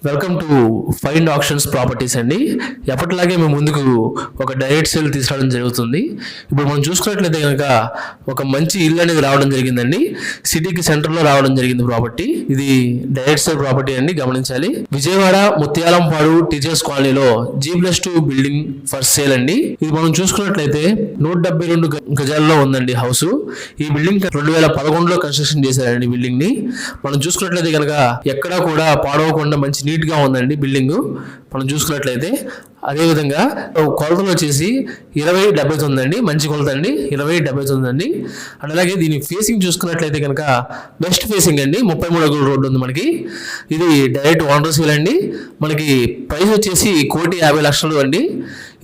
Welcome to find options properties అండి. ఎప్పటిలాగే మేము ముందుకు ఒక డైరెక్ట్ సేల్ తీసుకురావడం జరుగుతుంది. ఇప్పుడు మనం చూసుకున్నట్లయితే కనుక ఒక మంచి ఇల్లు అనేది రావడం జరిగిందండి. సిటీకి సెంటర్లో రావడం జరిగింది ప్రాపర్టీ. ఇది డైరెక్ట్ సేల్ ప్రాపర్టీ అండి, గమనించాలి. విజయవాడ ముత్యాలంపాడు టీచర్స్ కాలనీలో G+2 బిల్డింగ్ ఫర్ సేల్ అండి. ఇది మనం చూసుకున్నట్లయితే 172 గజాల్లో ఉందండి హౌస్. ఈ బిల్డింగ్ 2011లో కన్స్ట్రక్షన్ చేశారండి. బిల్డింగ్ ని మనం చూసుకున్నట్లయితే కనుక ఎక్కడా కూడా పాడవకుండా మంచి నీట్ గా ఉందండి బిల్డింగ్. మనం చూసుకున్నట్లయితే అదేవిధంగా కొలతలు వచ్చేసి 20/79 అండి, మంచి కొలత అండి, 20/79 అండి. అండ్ అలాగే దీని ఫేసింగ్ చూసుకున్నట్లయితే కనుక వెస్ట్ ఫేసింగ్ అండి, 33 అడుగుల రోడ్డు ఉంది మనకి. ఇది డైరెక్ట్ ఓనర్ సేల్ అండి. మనకి ప్రైస్ వచ్చేసి 1,50,00,000 అండి.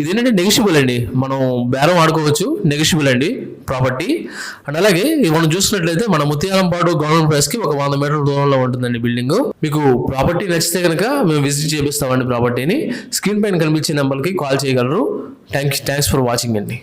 ఇది ఏంటంటే నెగిషియబుల్ అండి, మనం బేరం ఆడుకోవచ్చు, నెగిషియబుల్ అండి ప్రాపర్టీ. అండ్ అలాగే ఇది మనం చూసినట్లయితే మన ముత్యాలంపాడు గవర్నమెంట్ ప్రైస్ కి ఒక 100 మీటర్ల దూరంలో ఉంటుందండి బిల్డింగ్. మీకు ప్రాపర్టీ నచ్చితే కనుక మేము విజిట్ చేపిస్తామండి ప్రాపర్టీని. స్క్రీన్ పైన కనిపించే నెంబర్కి కాల్ చేయగలరు. థ్యాంక్స్ ఫర్ వాచింగ్ అండి.